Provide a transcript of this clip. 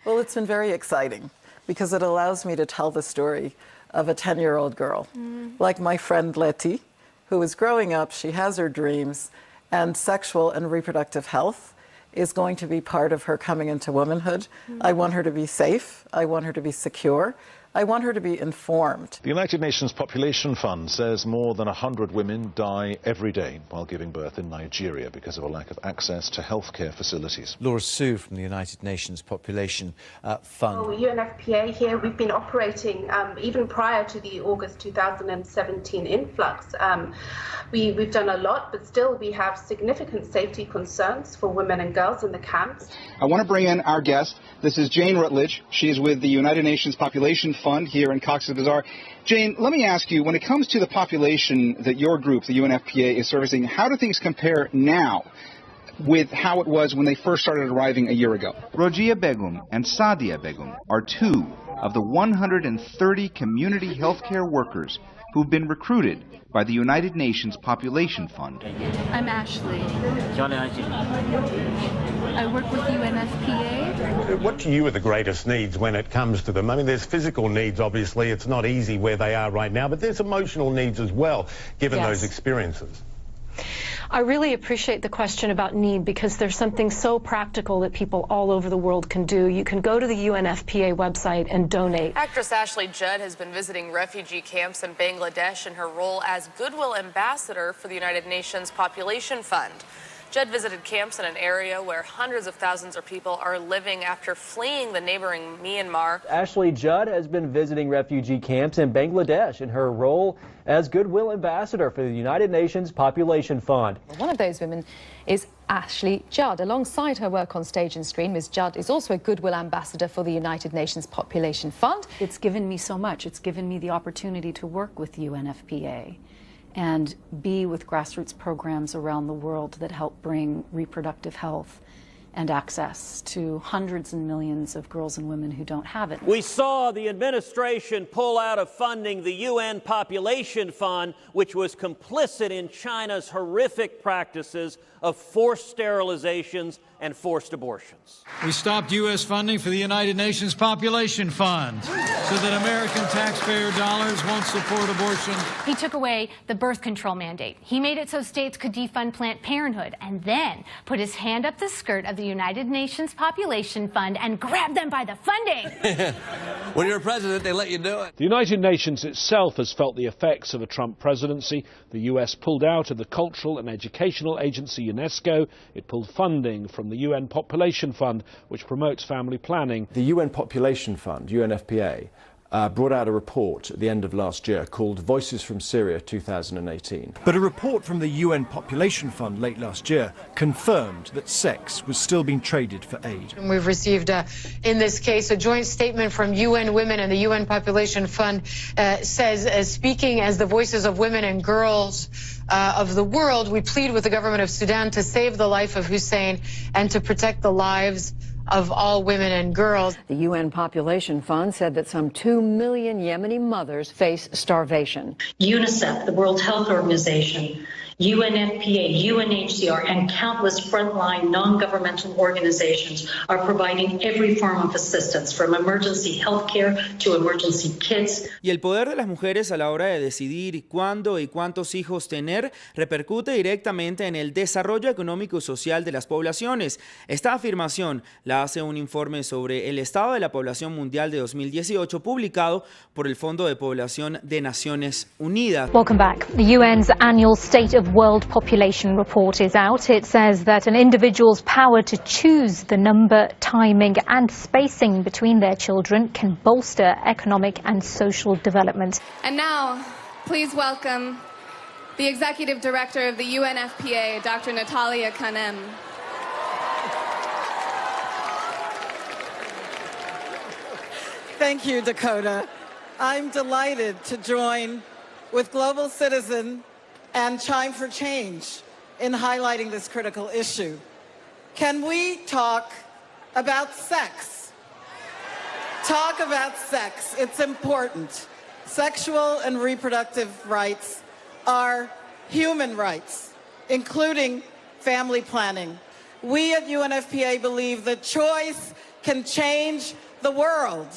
Well, it's been very exciting because it allows me to tell the story of a 10-year-old girl, like my friend Letty, who is growing up, she has her dreams, and sexual and reproductive health is going to be part of her coming into womanhood. I want her to be safe. I want her to be secure. I want her to be informed. The United Nations Population Fund says more than 100 women die every day while giving birth in Nigeria because of a lack of access to healthcare facilities. Laura Sue from the United Nations Population Fund. Well, UNFPA here, we've been operating even prior to the August 2017 influx. We've done a lot, but still we have significant safety concerns for women and girls in the camps. I want to bring in our guest. This is Jane Rutledge. She's with the United Nations Population Fund here in Cox's Bazar. Jane, let me ask you, when it comes to the population that your group, the UNFPA, is servicing, how do things compare now with how it was when they first started arriving a year ago? Rojia Begum and Sadia Begum are two of the 130 community healthcare workers who've been recruited by the United Nations Population Fund. I'm Ashley. I work with UNFPA. What to you are the greatest needs when it comes to them? I mean, there's physical needs, obviously. It's not easy where they are right now, but there's emotional needs as well, given those experiences. I really appreciate the question about need because there's something so practical that people all over the world can do. You can go to the UNFPA website and donate. Actress Ashley Judd has been visiting refugee camps in Bangladesh in her role as Goodwill Ambassador for the United Nations Population Fund. Judd visited camps in an area where hundreds of thousands of people are living after fleeing the neighboring Myanmar. Ashley Judd has been visiting refugee camps in Bangladesh in her role as Goodwill Ambassador for the United Nations Population Fund. One of those women is Ashley Judd. Alongside her work on stage and screen, Ms. Judd is also a Goodwill Ambassador for the United Nations Population Fund. It's given me so much. It's given me the opportunity to work with UNFPA and be with grassroots programs around the world that help bring reproductive health and access to hundreds and millions of girls and women who don't have it. We saw the administration pull out of funding the UN Population Fund, which was complicit in China's horrific practices of forced sterilizations and forced abortions. We stopped U.S. funding for the United Nations Population Fund so that American taxpayer dollars won't support abortion. He took away the birth control mandate. He made it so states could defund Planned Parenthood and then put his hand up the skirt of the United Nations Population Fund and grabbed them by the funding. When you're president, they let you do it. The United Nations itself has felt the effects of a Trump presidency. The U.S. pulled out of the cultural and educational agency UNESCO. It pulled funding from the UN Population Fund, which promotes family planning. The UN Population Fund, UNFPA, brought out a report at the end of last year called Voices from Syria 2018. But a report from the UN Population Fund late last year confirmed that sex was still being traded for aid. We've received, in this case, a joint statement from UN Women and the UN Population Fund says, speaking as the voices of women and girls of the world, we plead with the government of Sudan to save the life of Hussein and to protect the lives of all women and girls. The UN Population Fund said that some 2 million Yemeni mothers face starvation. UNICEF, the World Health Organization, UNFPA, UNHCR, and countless frontline non-governmental organizations are providing every form of assistance, from emergency health care to emergency kits. Y el poder de las mujeres a la hora de decidir cuándo y cuántos hijos tener repercute directamente en el desarrollo económico y social de las poblaciones. Esta afirmación la hace un informe sobre el estado de la población mundial de 2018 publicado por el Fondo de Población de Naciones Unidas. Welcome back. The UN's annual State of World Population Report is out. It says that an individual's power to choose the number, timing and spacing between their children can bolster economic and social development. And now, please welcome the Executive Director of the UNFPA, Dr. Natalia Kanem. Thank you, Dakota. I'm delighted to join with Global Citizen and Chime for Change in highlighting this critical issue. Can we talk about sex? Talk about sex. It's important. Sexual and reproductive rights are human rights, including family planning. We at UNFPA believe that choice can change the world.